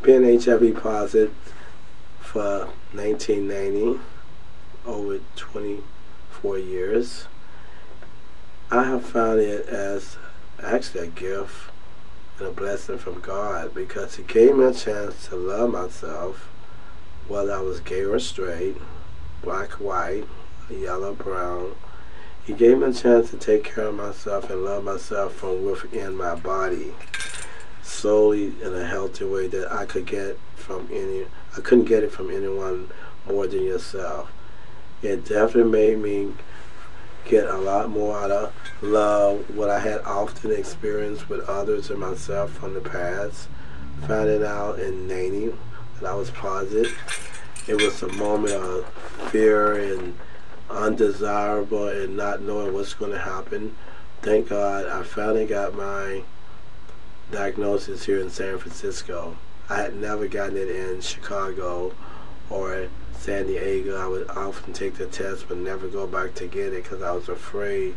been HIV positive for 1990, over 24 years. I have found it as actually a gift and a blessing from God, because He gave me a chance to love myself, whether I was gay or straight, black or white, yellow, brown. He gave me a chance to take care of myself and love myself from within my body, solely in a healthy way that I couldn't get it from anyone more than yourself. It definitely made me get a lot more out of love, what I had often experienced with others and myself from the past. Finding out in 90 that I was positive, it was a moment of fear and undesirable and not knowing what's going to happen. Thank God I finally got my diagnosis here in San Francisco. I had never gotten it in Chicago or San Diego. I would often take the test but never go back to get it because I was afraid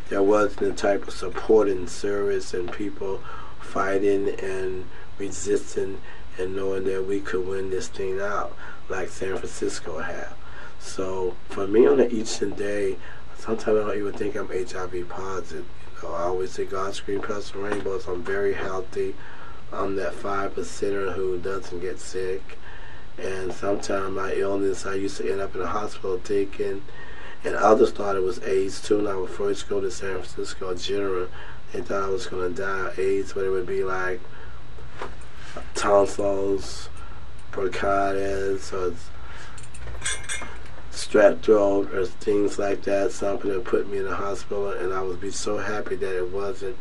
there wasn't the type of support and service and people fighting and resisting and knowing that we could win this thing out like San Francisco had. So for me on the each and day, sometimes I don't even think I'm HIV positive. You know, I always say God's green past and rainbows. I'm very healthy. I'm that 5%er who doesn't get sick. And sometimes my illness, I used to end up in the hospital thinking, and others thought it was AIDS too. When I would first go to San Francisco General, they thought I was going to die of AIDS, but it would be like tonsils, bronchitis, or strep throat, or things like that, something that put me in the hospital. And I would be so happy that it wasn't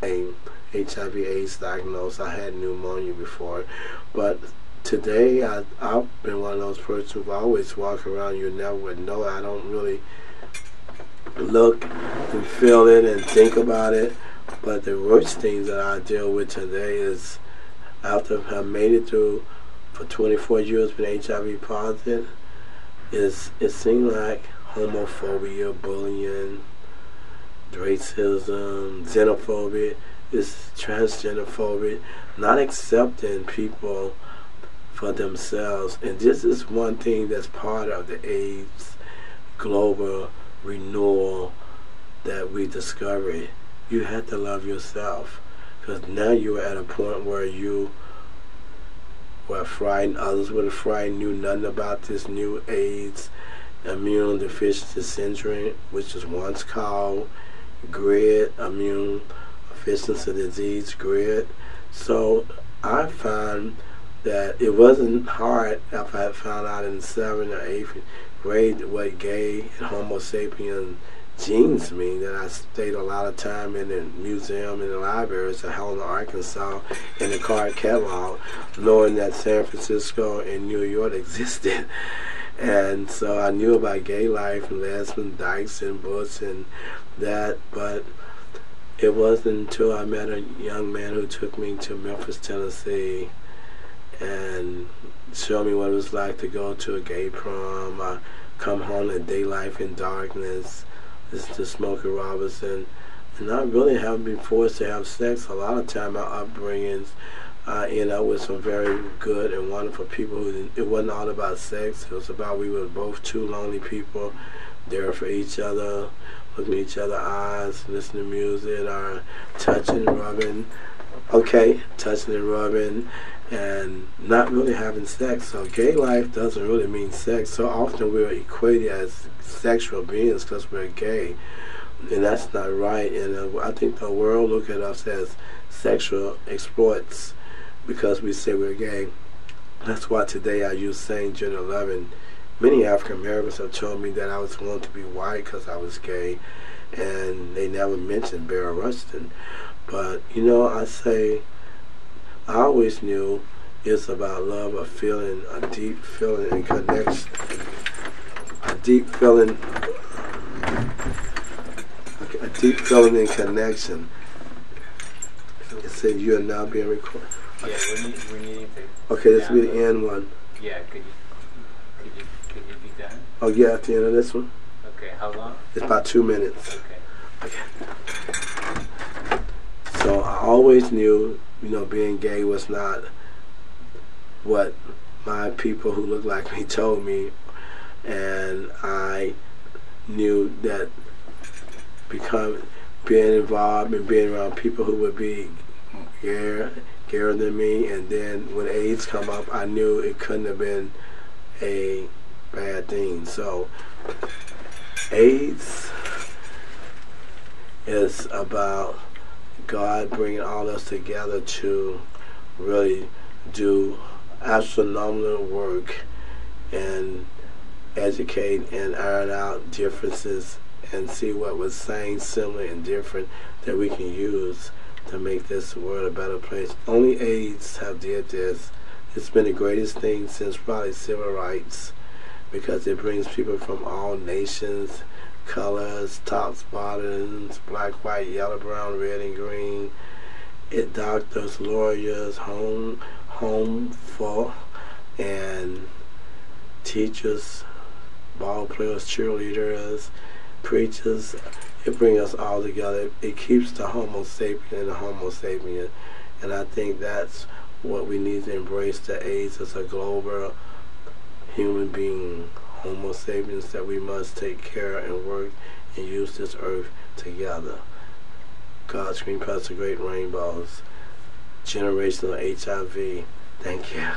a HIV AIDS diagnosis. I had pneumonia before. But today, I've been one of those persons who always walk around, you never would know. I don't really look and feel it and think about it. But the worst things that I deal with today is, after I made it through for 24 years being HIV positive, it seemed like homophobia, bullying, racism, xenophobia, is transgender phobia, not accepting people for themselves. And this is one thing that's part of the AIDS global renewal that we discovered. You have to love yourself, because now you're at a point where you were frightened, others were frightened, knew nothing about this new AIDS immune deficiency syndrome, which was once called GRID, immune deficiency disease, GRID. So I found that it wasn't hard after I found out in the 7th or 8th grade what gay and homo sapien genes mean, that I stayed a lot of time in the museum and the libraries of Helena, Arkansas, in the card catalog, knowing that San Francisco and New York existed. And so I knew about gay life and lesbian dykes and books and that, but it wasn't until I met a young man who took me to Memphis, Tennessee, and showed me what it was like to go to a gay prom, come home to day life in darkness, listen to Smokey Robinson, and I really haven't been forced to have sex. A lot of time my upbringings, I ended up with some very good and wonderful people who, it wasn't all about sex. It was about, we were both two lonely people there for each other, looking at each other's eyes, listening to music, or touching, rubbing, touching and rubbing, and not really having sex. So gay life doesn't really mean sex. So often we're equated as sexual beings because we're gay, and that's not right. And I think the world look at us as sexual exploits because we say we're gay. That's why today I use same gender loving. Many African Americans have told me that I was going to be white because I was gay, and they never mentioned Barry Rustin. But you know, I always knew it's about love, a feeling, a deep feeling and connection, a deep feeling and connection. It said you are now being recorded. Yeah, we're needing to. Okay, this will be the end one. Yeah, could you be done? Oh yeah, at the end of this one. Okay, how long? It's about 2 minutes. Okay. So I always knew, being gay was not what my people who look like me told me, and I knew that being involved and being around people who would be gayer than me, and then when AIDS come up, I knew it couldn't have been a bad thing. So AIDS is about God bringing all us together to really do astronomical work and educate and iron out differences and see what was same, similar, and different that we can use to make this world a better place. Only AIDS have did this. It's been the greatest thing since probably civil rights, because it brings people from all nations, colors, tops, bottoms, black, white, yellow, brown, red, and green. It doctors, lawyers, home and teachers, ball players, cheerleaders, preachers. It brings us all together. It keeps the Homo sapien and the Homo sapien, and I think that's what we need to embrace, the AIDS as a global human being, Homo sapiens, that we must take care and work and use this earth together. God's green past the great rainbows, generational HIV. Thank you.